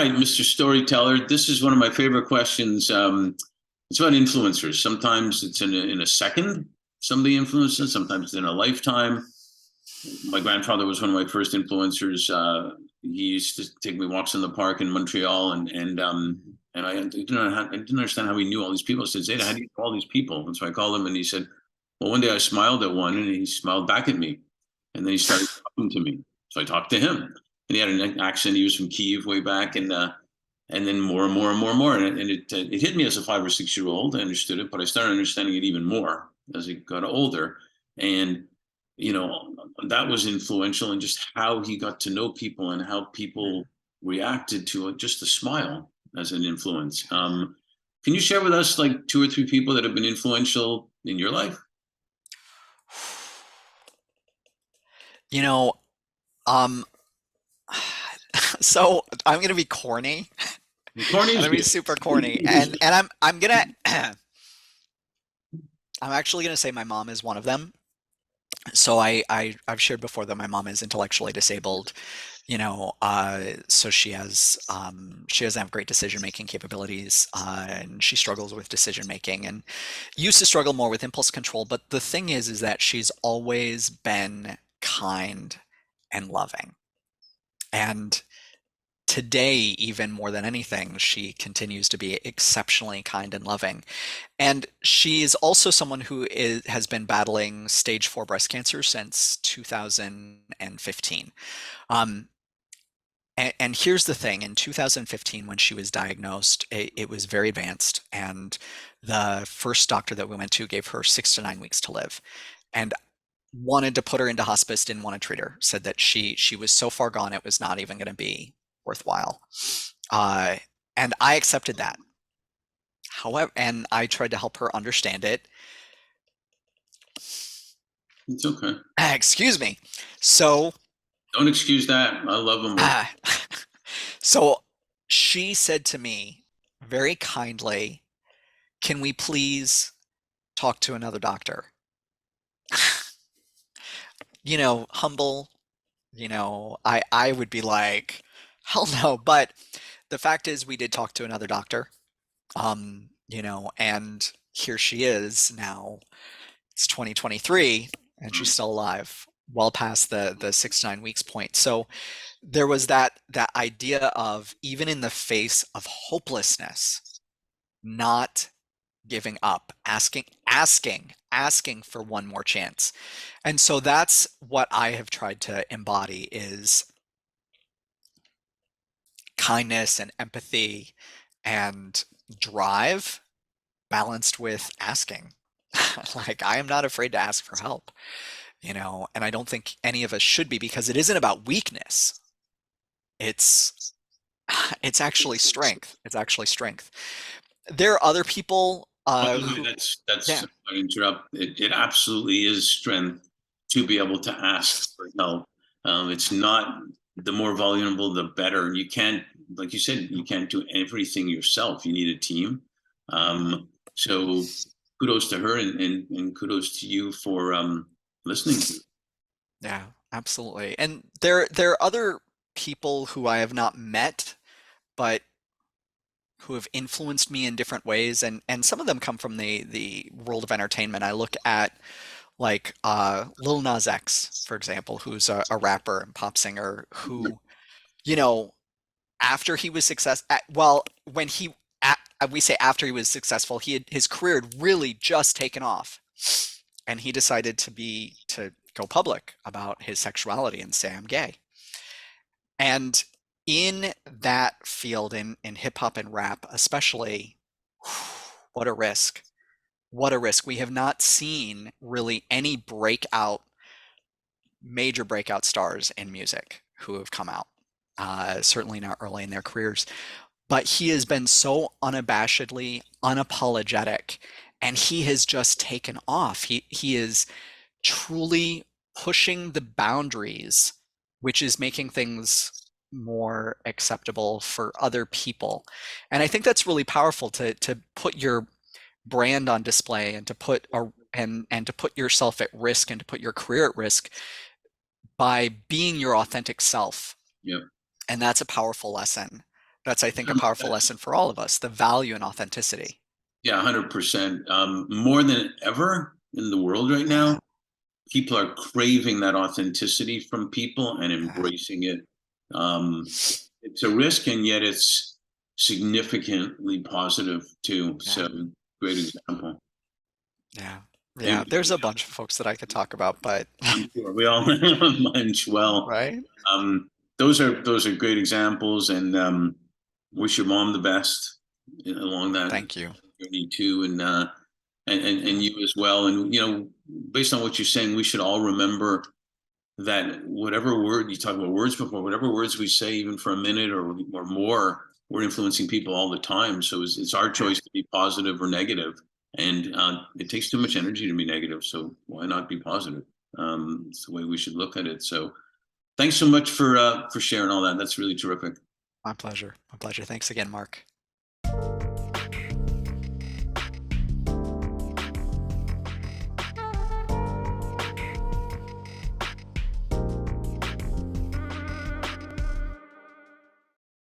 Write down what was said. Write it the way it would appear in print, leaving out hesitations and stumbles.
right, Mr. Storyteller. This is one of my favorite questions. It's about influencers. Sometimes it's in a second, some of the influences, sometimes in a lifetime. My grandfather was one of my first influencers. He used to take me walks in the park in Montreal, and I didn't understand how he knew all these people. I said, Zeta, how do you know all these people? And so I called him, and he said, well, one day I smiled at one, and he smiled back at me, and then he started talking to me. So I talked to him, and he had an accent. He was from Kiev way back, and then more and more and more and more, and it hit me as a 5 or 6 year old. I understood it, but I started understanding it even more as I got older, and you know that was influential in just how he got to know people and how people reacted to just a smile as an influence. Can you share with us like 2 or 3 people that have been influential in your life? You know, um, so I'm gonna be corny. Corny I'm is gonna be good. super corny, and I'm gonna I'm actually gonna say my mom is one of them. So I've shared before that my mom is intellectually disabled. So she doesn't have great decision making capabilities, and she struggles with decision making, and used to struggle more with impulse control. But the thing is that she's always been kind and loving. And today, even more than anything, she continues to be exceptionally kind and loving. And she is also someone has been battling stage 4 breast cancer since 2015. Um, and here's the thing, in 2015, when she was diagnosed, it was very advanced, and the first doctor that we went to gave her 6 to 9 weeks to live. And wanted to put her into hospice, didn't want to treat her, said that she was so far gone it was not even going to be worthwhile. Uh, and I accepted that. However, and I tried to help her understand it. It's okay. Excuse me. So, Don't excuse that. I love them, but so she said to me very kindly, "Can we please talk to another doctor?" Humble. I would be like, "Hell no!" But the fact is, we did talk to another doctor. And here she is now. It's 2023, and she's still alive, well past the 6 to 9 weeks point. So there was that idea of, even in the face of hopelessness, not giving up, asking for one more chance. And so that's what I have tried to embody, is kindness and empathy and drive balanced with asking. Like, I am not afraid to ask for help, and I don't think any of us should be, because it isn't about weakness. It's it's actually strength. It's actually strength. There are other people who, that's yeah, I interrupt. It absolutely is strength to be able to ask for help. It's not the more vulnerable, the better. And you can't, like you said, you can't do everything yourself. You need a team. So kudos to her, and kudos to you for listening to. yeah, absolutely. And there are other people who I have not met, but who have influenced me in different ways, and some of them come from the world of entertainment. I look at, like, Lil Nas X, for example, who's a rapper and pop singer who, you know, after he was well, when we say after he was successful, his career had really just taken off, and he decided to go public about his sexuality and say, "I'm gay." And in that field, in hip hop and rap especially, what a risk. What a risk. We have not seen really any major breakout stars in music who have come out. Certainly not early in their careers. But he has been so unabashedly unapologetic, and he has just taken off. He is truly pushing the boundaries, which is making things more acceptable for other people. And I think that's really powerful, to put your brand on display, and to put yourself at risk, and to put your career at risk by being your authentic self. Yep. And that's a powerful lesson That's, I think, a powerful lesson for all of us, the value in authenticity. Yeah, 100%. More than ever in the world right Yeah, now, people are craving that authenticity from people and yeah, embracing it. Um, it's a risk, and yet it's significantly positive too. yeah, So, great example. yeah, And yeah. There's a bunch of folks that I could talk about, but I'm sure we all munch well. right? Um, those are great examples, and wish your mom the best along that Thank you. journey too, and Yeah, you as well. And based on what you're saying, we should all remember that whatever word you talk about words before, whatever words we say, even for a minute or more, we're influencing people all the time. So it's our yeah. choice to be positive or negative, and it takes too much energy to be negative. So why not be positive? It's the way we should look at it. So thanks so much for sharing all that. That's really terrific. My pleasure. My pleasure. Thanks again, Mark.